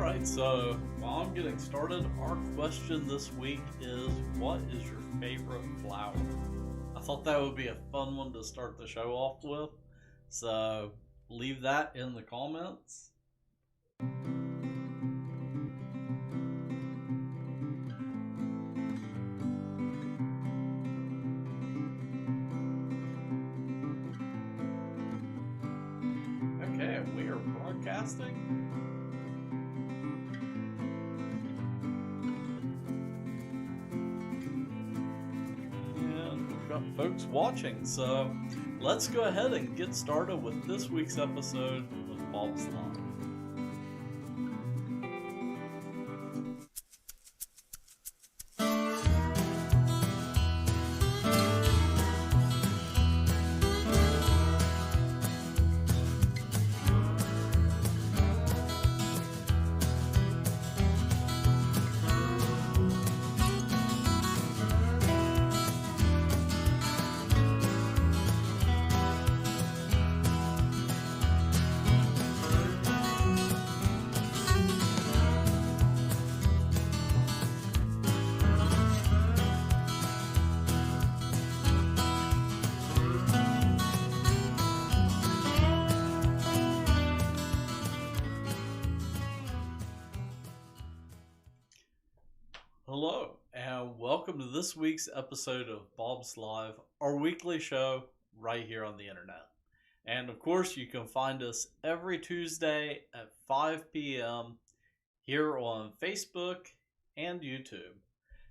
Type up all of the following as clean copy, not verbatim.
Alright, so while I'm getting started, our question this week is, what is your favorite flower? I thought that would be a fun one to start the show off with, so leave that in the comments. Okay, we are broadcasting. And we've got folks watching, so let's go ahead and get started with this week's episode of Bob's Live. Hello, and welcome to this week's episode of Bob's Live, our weekly show right here on the internet. And of course, you can find us every Tuesday at 5 p.m. here on Facebook and YouTube.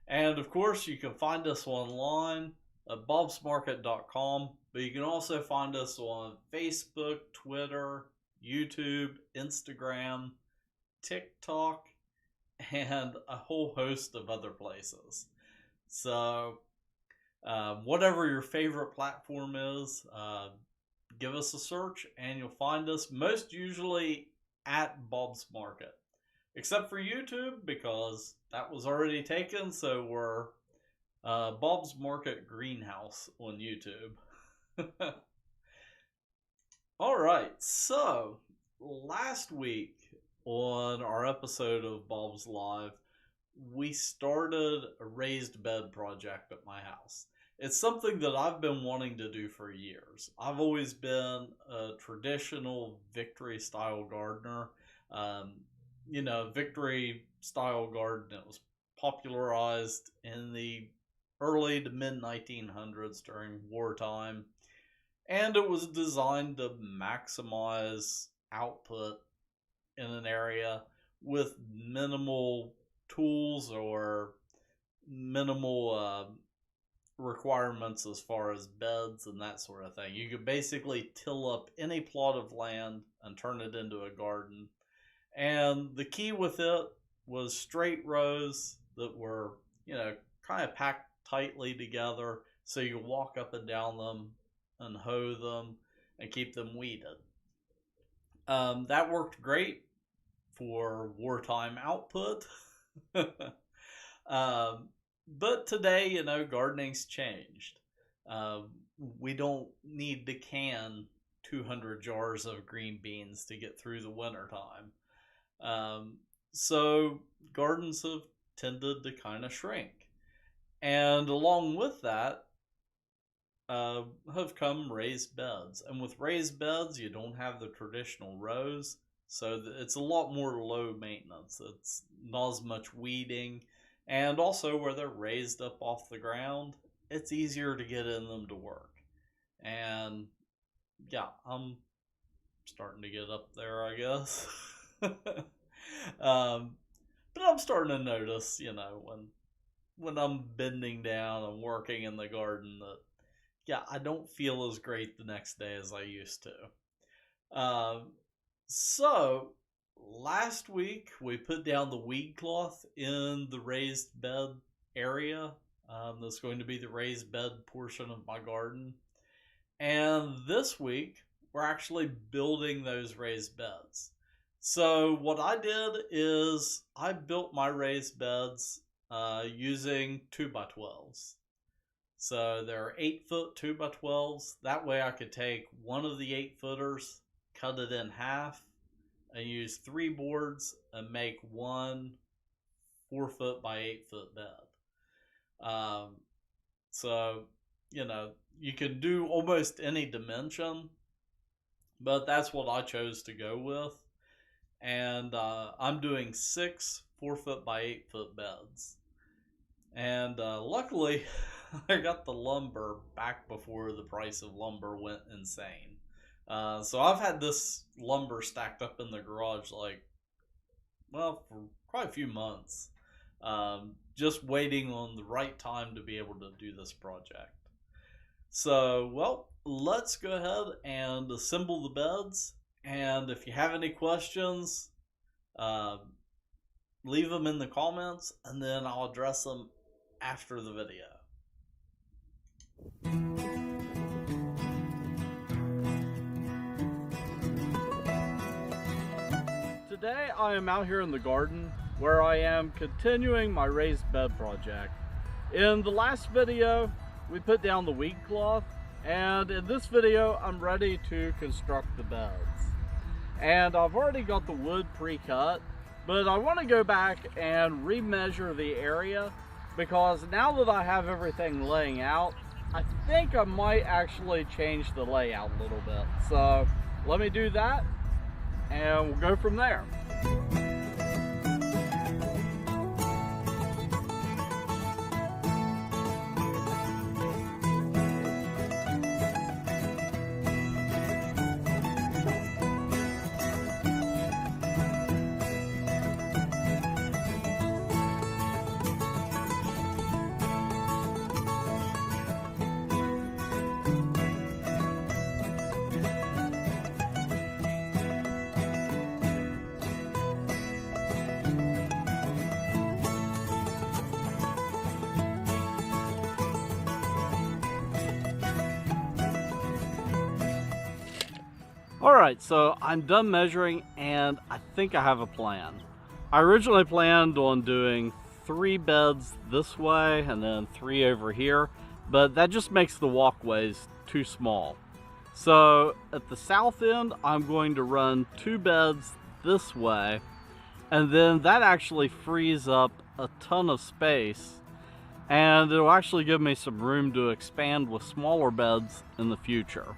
And of course, you can find us online at bobsmarket.com, but you can also find us on Facebook, Twitter, YouTube, Instagram, TikTok, and a whole host of other places. So, whatever your favorite platform is, give us a search and you'll find us most usually at Bob's Market. Except for YouTube, because that was already taken, so we're Bob's Market Greenhouse on YouTube. Alright, so last week on our episode of Bob's Live, we started a raised bed project at my house. It's something that I've been wanting to do for years. I've always been a traditional Victory style gardener. Victory style garden, it was popularized in the early to mid 1900s during wartime, and it was designed to maximize output in an area with minimal tools or minimal requirements as far as beds and that sort of thing. You could basically till up any plot of land and turn it into a garden. And the key with it was straight rows that were, kind of packed tightly together so you could walk up and down them and hoe them and keep them weeded. That worked great for wartime output. But today, gardening's changed. We don't need to can 200 jars of green beans to get through the winter time. So gardens have tended to kind of shrink. And along with that, have come raised beds. And with raised beds, you don't have the traditional rows. So it's a lot more low maintenance. It's not as much weeding. And also where they're raised up off the ground, it's easier to get in them to work. And yeah, I'm starting to get up there, I guess. But I'm starting to notice, when I'm bending down and working in the garden that, I don't feel as great the next day as I used to. So, last week we put down the weed cloth in the raised bed area. That's going to be the raised bed portion of my garden. And this week we're actually building those raised beds. So what I did is I built my raised beds using 2x12s. So they're 8-foot 2x12s. That way I could take one of the 8-footers, cut it in half, and use 3 boards and make one 4-foot by 8-foot bed. So, you know, you can do almost any dimension, but that's what I chose to go with. And I'm doing 6 4-foot by 8-foot beds. And luckily, I got the lumber back before the price of lumber went insane. So I've had this lumber stacked up in the garage for quite a few months. Just waiting on the right time to be able to do this project. So, well, let's go ahead and assemble the beds. And if you have any questions, leave them in the comments, and then I'll address them after the video. Today I am out here in the garden where I am continuing my raised bed project. In the last video we put down the weed cloth, and in this video I'm ready to construct the beds. And I've already got the wood pre-cut, but I want to go back and remeasure the area, because now that I have everything laying out, I think I might actually change the layout a little bit. So let me do that and we'll go from there. Alright, so I'm done measuring and I think I have a plan. I originally planned on doing 3 beds this way and then 3 over here, but that just makes the walkways too small. So at the south end, I'm going to run 2 beds this way, and then that actually frees up a ton of space, and it'll actually give me some room to expand with smaller beds in the future.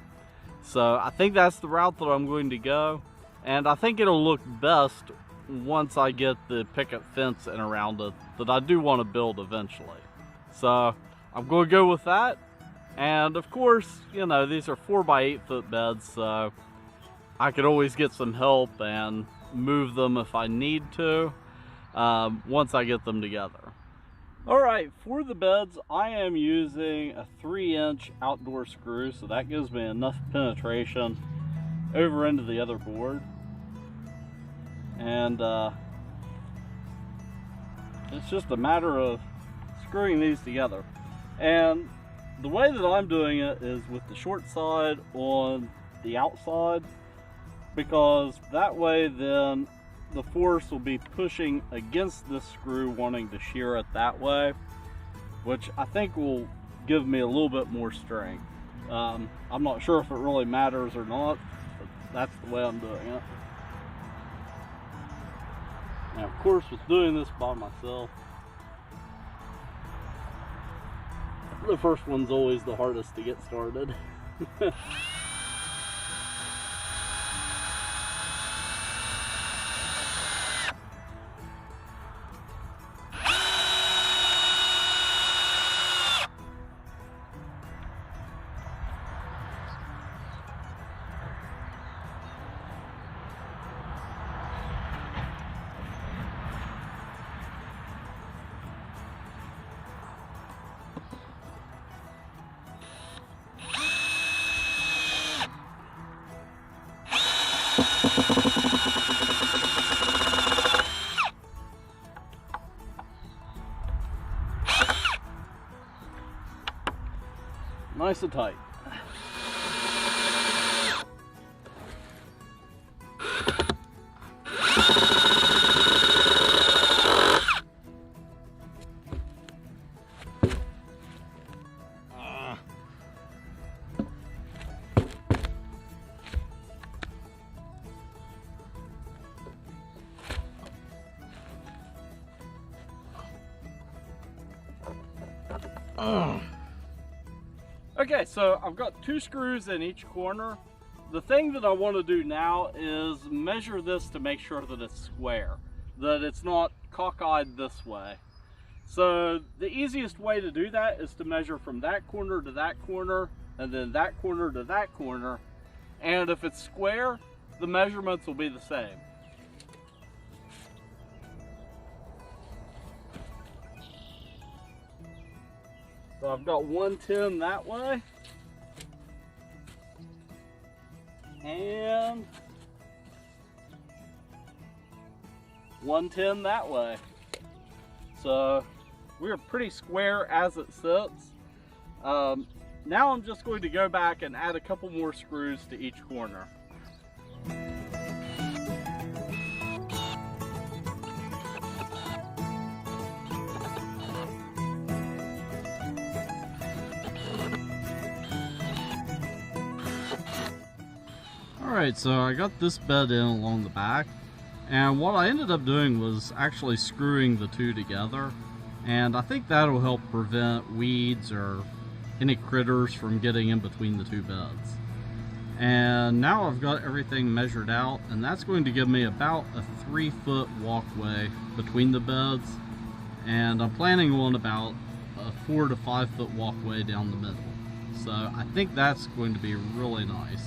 So I think that's the route that I'm going to go, and I think it'll look best once I get the picket fence in around it that I do want to build eventually. So I'm going to go with that, and of course, you know, these are 4 by 8 foot beds, so I could always get some help and move them if I need to once I get them together. Alright, for the beds, I am using a 3-inch outdoor screw, so that gives me enough penetration over into the other board. And it's just a matter of screwing these together. And the way that I'm doing it is with the short side on the outside, because that way then the force will be pushing against this screw, wanting to shear it that way, which I think will give me a little bit more strength. I'm not sure if it really matters or not, but that's the way I'm doing it. Now, of course, with doing this by myself, the first one's always the hardest to get started. Nice and tight. Okay, so I've got 2 screws in each corner. The thing that I want to do now is measure this to make sure that it's square, that it's not cockeyed this way. So the easiest way to do that is to measure from that corner to that corner, and then that corner to that corner. And if it's square, the measurements will be the same. So I've got 110 that way, and 110 that way. So we're pretty square as it sits. Now I'm just going to go back and add a couple more screws to each corner. Alright, so I got this bed in along the back, and what I ended up doing was actually screwing the two together, and I think that'll help prevent weeds or any critters from getting in between the two beds. And now I've got everything measured out, and that's going to give me about a 3-foot walkway between the beds, and I'm planning on about a 4 to 5 foot walkway down the middle. So I think that's going to be really nice.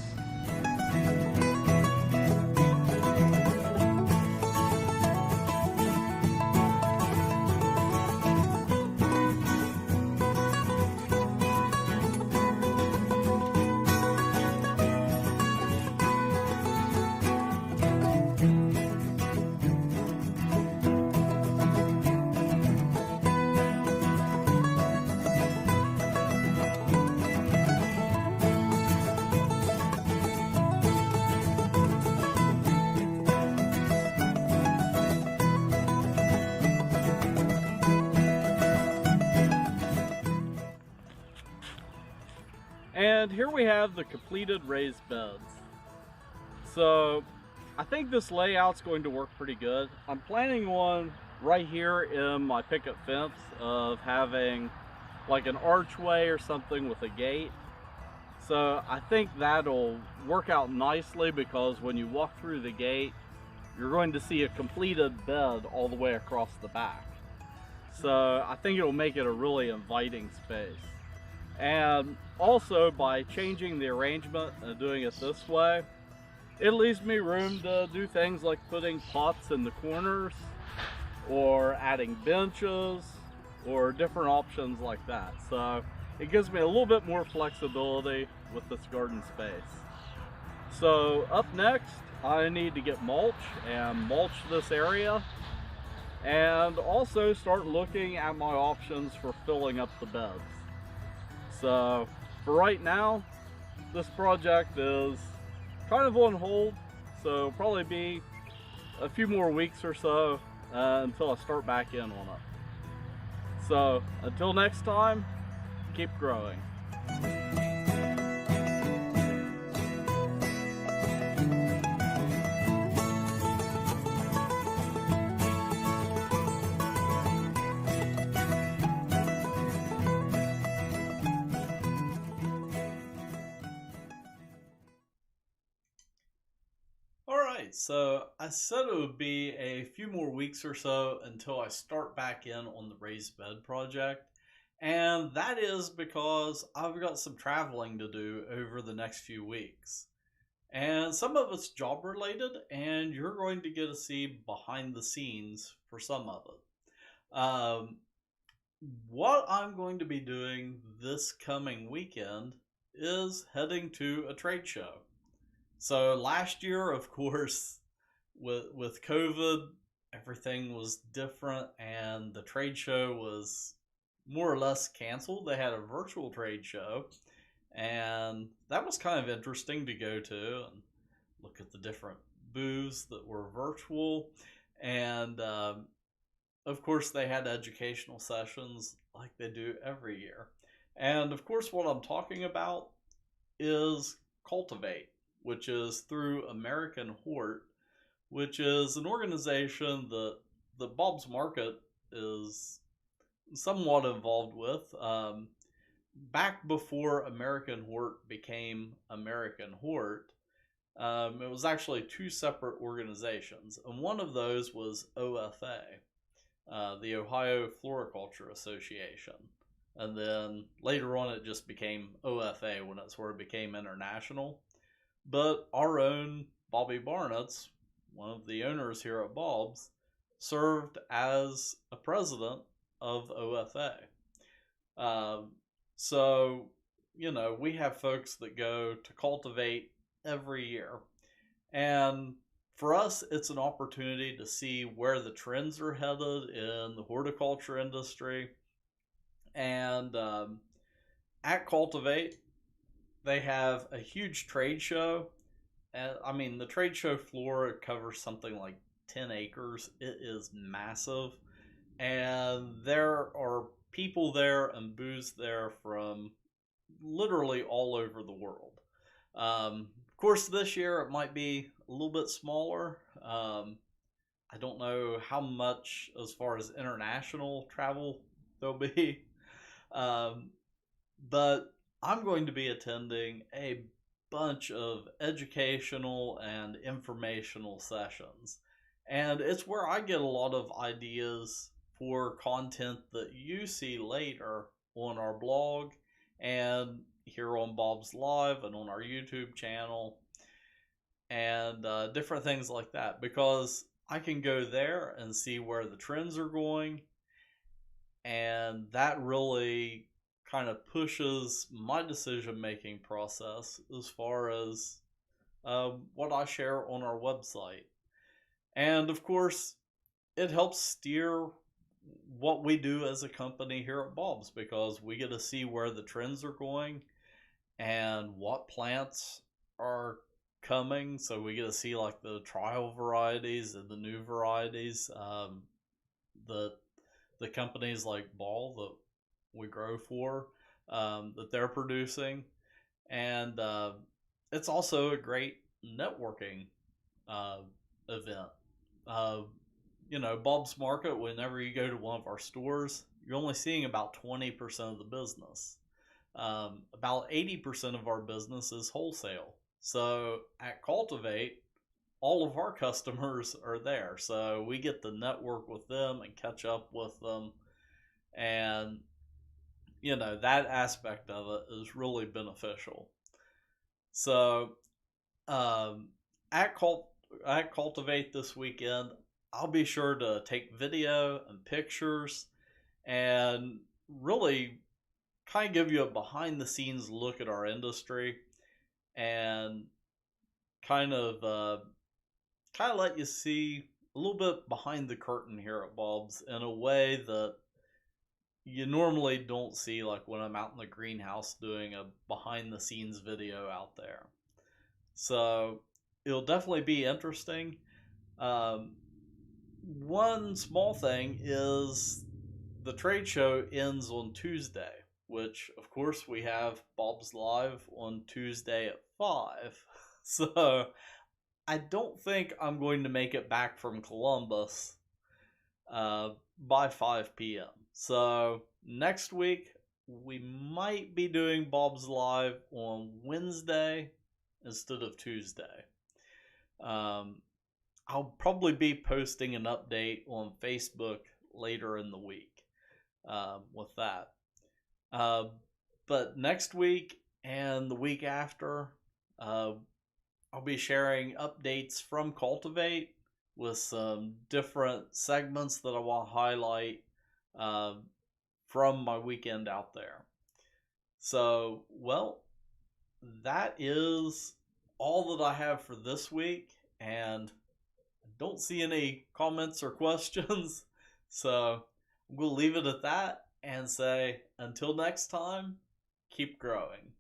And here we have the completed raised beds. So I think this layout's going to work pretty good. I'm planning on right here in my picket fence of having like an archway or something with a gate. So I think that'll work out nicely, because when you walk through the gate, you're going to see a completed bed all the way across the back. So I think it'll make it a really inviting space. And also, by changing the arrangement and doing it this way, it leaves me room to do things like putting pots in the corners, or adding benches, or different options like that. So it gives me a little bit more flexibility with this garden space. So up next, I need to get mulch and mulch this area, and also start looking at my options for filling up the beds. So for right now, this project is kind of on hold, so it'll probably be a few more weeks or so until I start back in on it. So until next time, keep growing. So I said it would be a few more weeks or so until I start back in on the raised bed project. And that is because I've got some traveling to do over the next few weeks. And some of it's job related, and you're going to get to see behind the scenes for some of it. What I'm going to be doing this coming weekend is heading to a trade show. So last year, of course, with COVID, everything was different, and the trade show was more or less canceled. They had a virtual trade show, and that was kind of interesting to go to and look at the different booths that were virtual. And of course, they had educational sessions like they do every year. And of course, what I'm talking about is Cultivate, which is through American Hort, which is an organization that the Bob's Market is somewhat involved with. Back before American Hort became American Hort, it was actually two separate organizations, and one of those was OFA, the Ohio Floriculture Association. And then later on, it just became OFA when it sort of became international. But our own Bobby Barnett's, one of the owners here at Bob's, served as a president of OFA. Um, so, we have folks that go to Cultivate every year. And for us, it's an opportunity to see where the trends are headed in the horticulture industry. And at Cultivate, they have a huge trade show. And I mean, the trade show floor covers something like 10 acres. It is massive. And there are people there and booths there from literally all over the world. Of course, this year it might be a little bit smaller. I don't know how much as far as international travel there'll be. Um, but I'm going to be attending a bunch of educational and informational sessions. And it's where I get a lot of ideas for content that you see later on our blog and here on Bob's Live and on our YouTube channel and different things like that, because I can go there and see where the trends are going, and that really kind of pushes my decision making process as far as what I share on our website. And of course, it helps steer what we do as a company here at Bob's, because we get to see where the trends are going and what plants are coming. So we get to see like the trial varieties and the new varieties that the companies like Ball that we grow for, that they're producing. And it's also a great networking uh, event. Uh, Bob's Market, whenever you go to one of our stores, you're only seeing about 20% of the business. About 80% of our business is wholesale. So at Cultivate, all of our customers are there. So we get to network with them and catch up with them. And, that aspect of it is really beneficial. So um, at, at Cultivate this weekend, I'll be sure to take video and pictures and really kind of give you a behind the scenes look at our industry and kind of let you see a little bit behind the curtain here at Bob's in a way that you normally don't see, like when I'm out in the greenhouse doing a behind the scenes video out there. So it'll definitely be interesting. Um, One small thing is the trade show ends on Tuesday, which of course we have Bob's Live on Tuesday at 5. So I don't think I'm going to make it back from Columbus by 5 p.m. So next week we might be doing Bob's Live on Wednesday instead of Tuesday. Um, I'll probably be posting an update on Facebook later in the week with that. Uh, but next week and the week after, uh, I'll be sharing updates from Cultivate with some different segments that I want to highlight uh, from my weekend out there. So, well, that is all that I have for this week, and I don't see any comments or questions. So, we'll leave it at that and say until next time, keep growing.